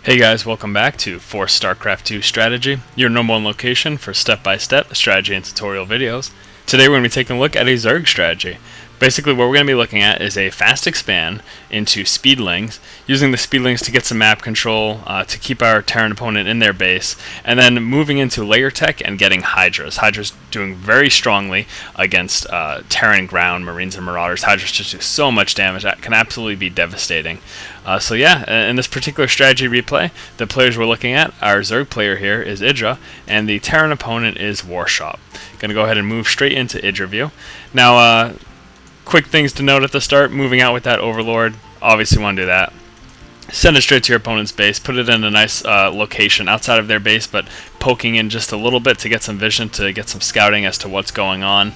Hey guys, welcome back to For StarCraft 2 Strategy, your number one location for step-by-step strategy and tutorial videos. Today we're going to be taking a look at a Zerg strategy. Basically what we're going to be looking at is a fast expand into Speedlings, using the Speedlings to get some map control, to keep our Terran opponent in their base, and then moving into Lair tech and getting Hydras. Hydras doing very strongly against Terran ground, Marines, and Marauders. Hydras just do so much damage that can absolutely be devastating. So yeah, in this particular strategy replay, the players we're looking at, our Zerg player here is Hydra, and the Terran opponent is Warshop. Going to go ahead and move straight into Hydra view. Now, quick things to note at the start, moving out with that Overlord, obviously want to do that. Send it straight to your opponent's base, put it in a nice location outside of their base, but poking in just a little bit to get some vision, to get some scouting as to what's going on.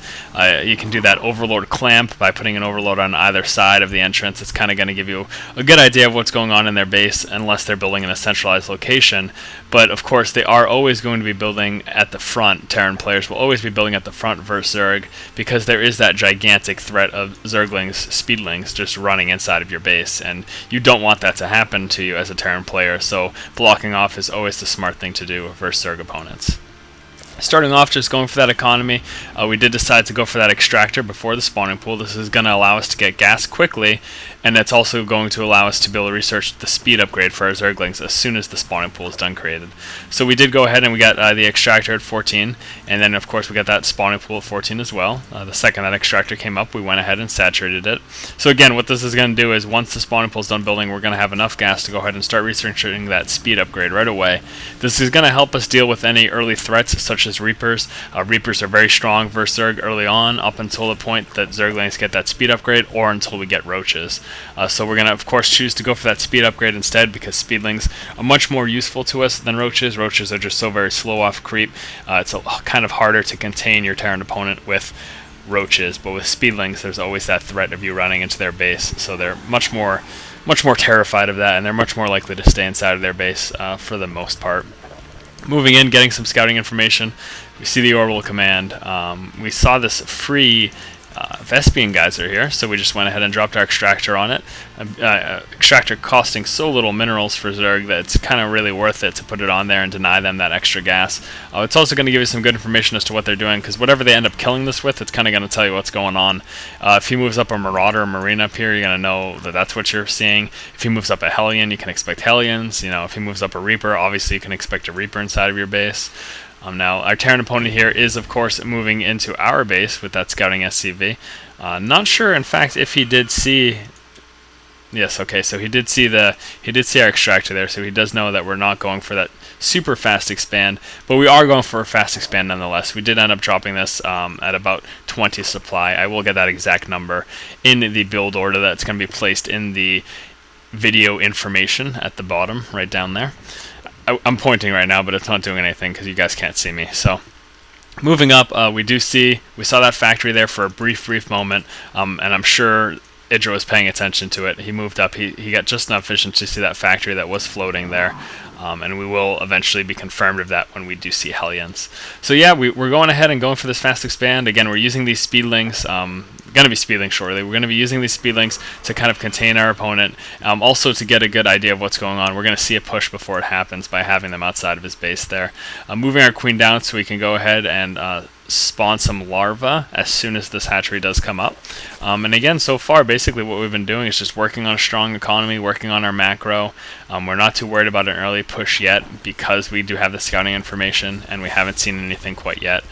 You can do that Overlord clamp by putting an Overlord on either side of the entrance. It's kind of going to give you a good idea of what's going on in their base, unless they're building in a centralized location. But of course, they are always going to be building at the front. Terran players will always be building at the front versus Zerg, because there is that gigantic threat of Zerglings, Speedlings, just running inside of your base, and you don't want that to happen to you as a Terran player, so blocking off is always the smart thing to do versus Zerg opponents. Starting off, just going for that economy, we did decide to go for that Extractor before the spawning pool. This is going to allow us to get gas quickly, and it's also going to allow us to be able to research the speed upgrade for our Zerglings as soon as the spawning pool is done created. So we did go ahead and we got the Extractor at 14, and then of course we got that spawning pool at 14 as well. The second that Extractor came up, we went ahead and saturated it. So again, what this is going to do is once the spawning pool is done building, we're going to have enough gas to go ahead and start researching that speed upgrade right away. This is going to help us deal with any early threats such as Reapers. Reapers are very strong versus Zerg early on, up until the point that Zerglings get that speed upgrade, or until we get Roaches. So we're going to, of course, choose to go for that speed upgrade instead, because Speedlings are much more useful to us than Roaches. Roaches are just so very slow off creep. It's kind of harder to contain your Terran opponent with Roaches, but with Speedlings, there's always that threat of you running into their base, so they're much more terrified of that, and they're much more likely to stay inside of their base for the most part. Moving in, getting some scouting information, we see the orbital command. We saw this free Vespian geyser here, so we just went ahead and dropped our Extractor on it. Extractor costing so little minerals for Zerg that it's kind of really worth it to put it on there and deny them that extra gas. It's also going to give you some good information as to what they're doing, because whatever they end up killing this with, it's kind of going to tell you what's going on. If he moves up a Marauder or Marine up here, you're going to know that that's what you're seeing. If he moves up a Hellion, you can expect Hellions. You know, if he moves up a Reaper, obviously you can expect a Reaper inside of your base. Now, our Terran opponent here is, of course, moving into our base with that scouting SCV. Not sure, in fact, if he did see... Yes, okay, so he did see our Extractor there, so he does know that we're not going for that super fast expand, but we are going for a fast expand nonetheless. We did end up dropping this at about 20 supply. I will get that exact number in the build order that's going to be placed in the video information at the bottom, right down there. I'm pointing right now, but it's not doing anything because you guys can't see me. So, moving up, we saw that factory there for a brief moment, and I'm sure Hydra was paying attention to it. He moved up. He got just enough vision to see that factory that was floating there, and we will eventually be confirmed of that when we do see Hellions. So yeah, we're going ahead and going for this fast expand. Again, we're using these Speedlings. Going to be Speedlings shortly. We're going to be using these Speedlings to kind of contain our opponent, also to get a good idea of what's going on. We're going to see a push before it happens by having them outside of his base there. Moving our Queen down so we can go ahead and spawn some larvae as soon as this hatchery does come up. And again, so far, basically what we've been doing is just working on a strong economy, working on our macro. We're not too worried about an early push yet, because we do have the scouting information and we haven't seen anything quite yet.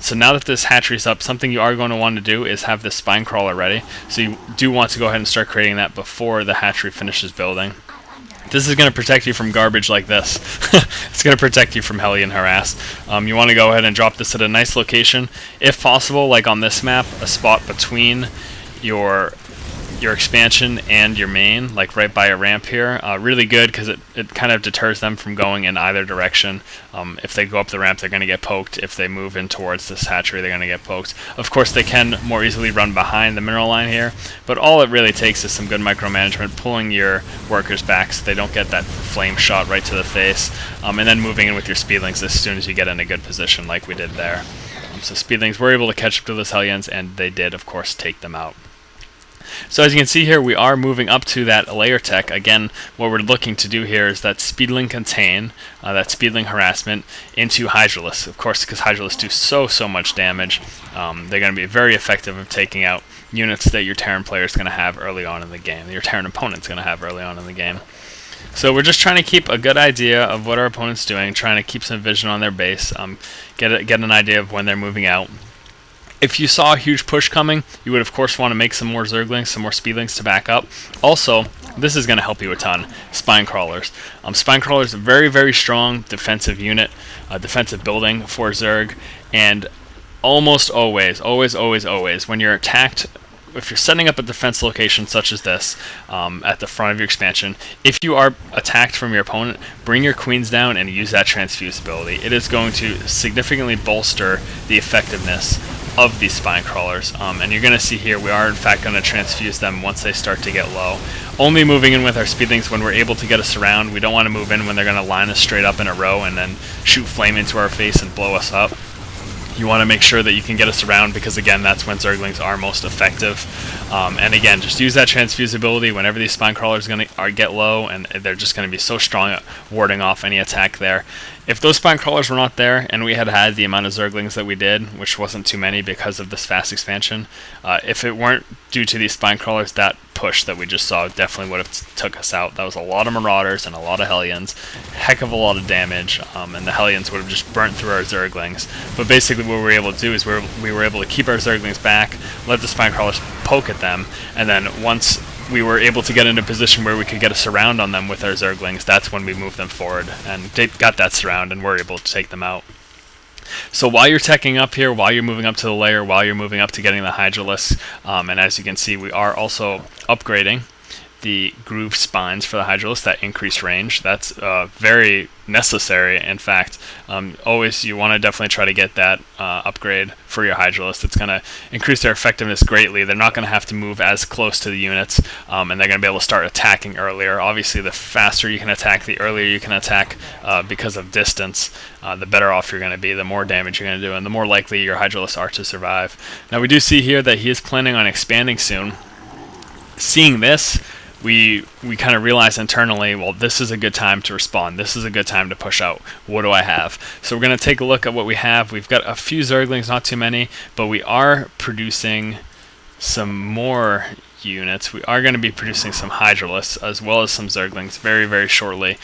So now that this hatchery's up, something you are going to want to do is have this spine crawler ready. So you do want to go ahead and start creating that before the hatchery finishes building. This is going to protect you from garbage like this. It's going to protect you from Hellion harass. You want to go ahead and drop this at a nice location. If possible, like on this map, a spot between your expansion and your main, like right by a ramp here. Really good, because it kind of deters them from going in either direction. If they go up the ramp, they're going to get poked. If they move in towards this hatchery, they're going to get poked. Of course, they can more easily run behind the mineral line here, but all it really takes is some good micromanagement, pulling your workers back so they don't get that flame shot right to the face, and then moving in with your Speedlings as soon as you get in a good position like we did there. So Speedlings were able to catch up to those Hellions, and they did, of course, take them out. So as you can see here, we are moving up to that Lair tech. Again, what we're looking to do here is that Speedling Contain, that Speedling Harassment, into Hydralisks. Of course, because Hydralisks do so much damage, they're going to be very effective of taking out units that your Terran player is going to have early on in the game, that your Terran opponent's going to have early on in the game. So we're just trying to keep a good idea of what our opponent's doing, trying to keep some vision on their base, get an idea of when they're moving out. If you saw a huge push coming, you would of course want to make some more Zerglings, some more Speedlings to back up. Also, this is going to help you a ton, Spine Crawlers. Spine Crawlers, a very strong defensive unit, defensive building for Zerg, and almost always, when you're attacked, if you're setting up a defense location such as this at the front of your expansion, if you are attacked from your opponent, bring your queens down and use that transfuse ability. It is going to significantly bolster the effectiveness of these spine crawlers, and you're going to see here we are in fact going to transfuse them once they start to get low. Only moving in with our Speedlings when we're able to get us around. We don't want to move in when they're going to line us straight up in a row and then shoot flame into our face and blow us up. You want to make sure that you can get us around, because again, that's when Zerglings are most effective. And again, just use that transfuse ability whenever these spine crawlers get low, and they're just going to be so strong at warding off any attack there. If those spine crawlers were not there, and we had the amount of Zerglings that we did, which wasn't too many because of this fast expansion, if it weren't due to these spine crawlers, that push that we just saw definitely would have took us out. That was a lot of Marauders and a lot of Hellions, heck of a lot of damage, and the Hellions would have just burnt through our Zerglings. But basically what we were able to do is we were able to keep our Zerglings back, let the spine crawlers poke at them, and then once we were able to get into a position where we could get a surround on them with our Zerglings, that's when we moved them forward and they got that surround and were able to take them out. So while you're teching up here, while you're moving up to the Lair, while you're moving up to getting the Hydralisks, and as you can see, we are also upgrading the groove spines for the Hydralisk, that increased range. That's very necessary. In fact, always you want to definitely try to get that upgrade for your Hydralisk. It's going to increase their effectiveness greatly. They're not going to have to move as close to the units, and they're going to be able to start attacking earlier. Obviously, the faster you can attack, the earlier you can attack because of distance, the better off you're going to be, the more damage you're going to do, and the more likely your Hydralisks are to survive. Now, we do see here that he is planning on expanding soon. Seeing this, we kind of realize internally, well, this is a good time to respond. This is a good time to push out. What do I have? So we're going to take a look at what we have. We've got a few Zerglings, not too many, but we are producing some more units. We are going to be producing some Hydralisks as well as some Zerglings very shortly,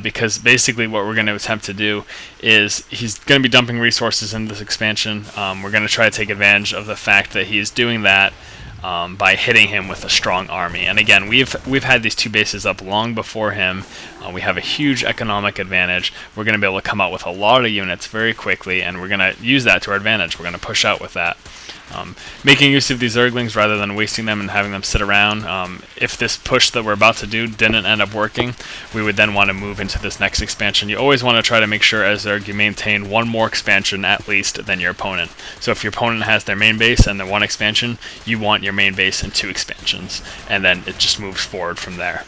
because basically what we're going to attempt to do is he's going to be dumping resources into this expansion. We're going to try to take advantage of the fact that he's doing that by hitting him with a strong army. And again, we've had these two bases up long before him. We have a huge economic advantage. We're going to be able to come out with a lot of units very quickly, and we're going to use that to our advantage. We're going to push out with that. Making use of these Zerglings rather than wasting them and having them sit around. If this push that we're about to do didn't end up working, we would then want to move into this next expansion. You always want to try to make sure as Zerg you maintain one more expansion at least than your opponent. So if your opponent has their main base and their one expansion, you want your main base and two expansions, and then it just moves forward from there.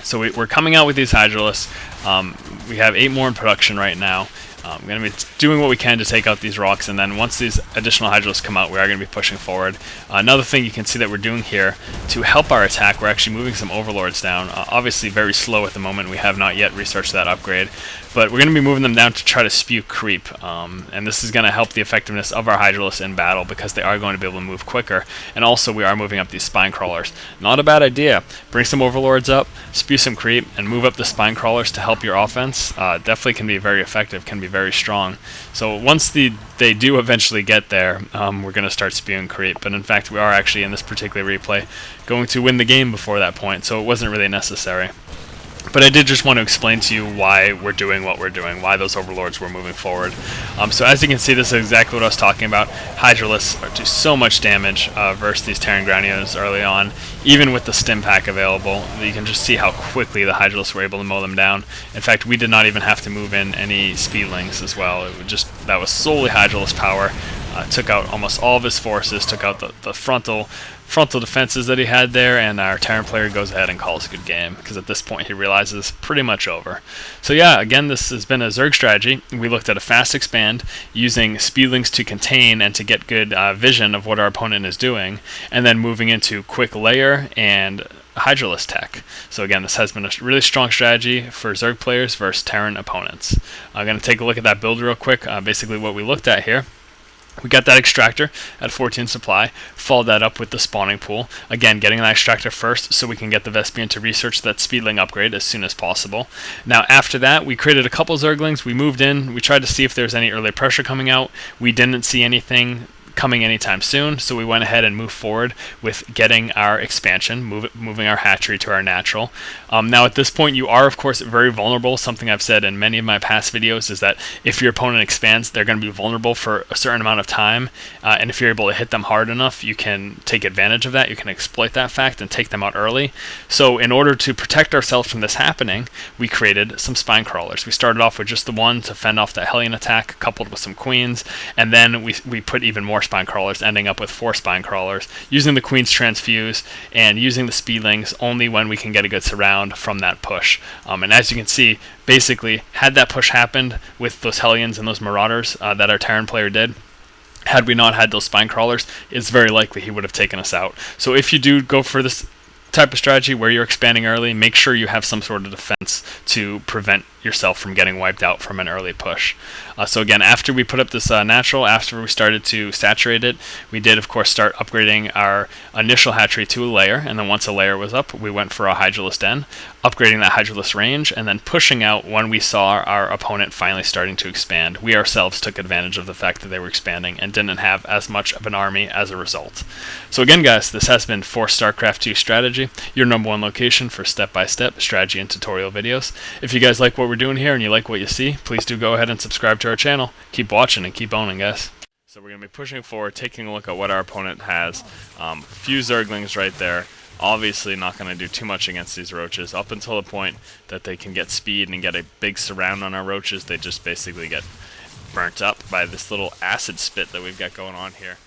So we're coming out with these Hydralisks. We have 8 more in production right now. We're going to be doing what we can to take out these rocks, and then once these additional Hydralisks come out, we are going to be pushing forward. Another thing you can see that we're doing here to help our attack, we're actually moving some Overlords down. Obviously very slow at the moment. We have not yet researched that upgrade, but we're going to be moving them down to try to spew creep, and this is going to help the effectiveness of our Hydralisks in battle because they are going to be able to move quicker, and also we are moving up these spine crawlers. Not a bad idea. Bring some Overlords up, spew some creep, and move up the spine crawlers to help your offense. Definitely can be very effective, can be very strong. So once they do eventually get there, we're going to start spewing creep, but in fact we are actually in this particular replay going to win the game before that point, so it wasn't really necessary. But I did just want to explain to you why we're doing what we're doing, why those Overlords were moving forward. So as you can see, this is exactly what I was talking about. Hydralisks do so much damage versus these Terran ground units early on. Even with the stim pack available, you can just see how quickly the Hydralisks were able to mow them down. In fact, we did not even have to move in any Speedlings as well. That was solely Hydralisk power. Took out almost all of his forces, took out the frontal frontal defenses that he had there, and our Terran player goes ahead and calls a good game, because at this point he realizes pretty much over. So yeah, again, this has been a Zerg strategy. We looked at a fast expand, using Speedlings to contain and to get good vision of what our opponent is doing, and then moving into quick Lair and Hydralisk tech. So again, this has been a really strong strategy for Zerg players versus Terran opponents. I'm going to take a look at that build real quick. Basically what we looked at here, we got that Extractor at 14 supply, followed that up with the spawning pool. Again, getting that Extractor first so we can get the Vespian to research that Speedling upgrade as soon as possible. Now after that, we created a couple Zerglings, we moved in, we tried to see if there's any early pressure coming out. We didn't see anything coming anytime soon, so we went ahead and moved forward with getting our expansion, moving our hatchery to our natural. Now at this point you are of course very vulnerable. Something I've said in many of my past videos is that if your opponent expands, they're going to be vulnerable for a certain amount of time, and if you're able to hit them hard enough, you can take advantage of that, you can exploit that fact and take them out early. So in order to protect ourselves from this happening, we created some spine crawlers. We started off with just the one to fend off that Hellion attack, coupled with some queens, and then we put even more spine crawlers, ending up with 4 spine crawlers, using the Queen's Transfuse and using the Speedlings only when we can get a good surround from that push. And as you can see, basically, had that push happened with those Hellions and those Marauders that our Terran player did, had we not had those spine crawlers, it's very likely he would have taken us out. So if you do go for this type of strategy where you're expanding early, make sure you have some sort of defense to prevent yourself from getting wiped out from an early push. So again, after we put up this natural, after we started to saturate it, we did of course start upgrading our initial hatchery to a Lair, and then once a Lair was up, we went for a Hydralisk Den, upgrading that Hydralisk range, and then pushing out when we saw our opponent finally starting to expand. We ourselves took advantage of the fact that they were expanding and didn't have as much of an army as a result. So again guys, this has been for StarCraft 2 Strategy, your #1 location for step-by-step strategy and tutorial videos. If you guys like what we're doing here and you like what you see, please do go ahead and subscribe to our channel. Keep watching and keep owning, guys. So we're going to be pushing forward, taking a look at what our opponent has. Few Zerglings right there. Obviously not going to do too much against these roaches. Up until the point that they can get speed and get a big surround on our roaches, they just basically get burnt up by this little acid spit that we've got going on here.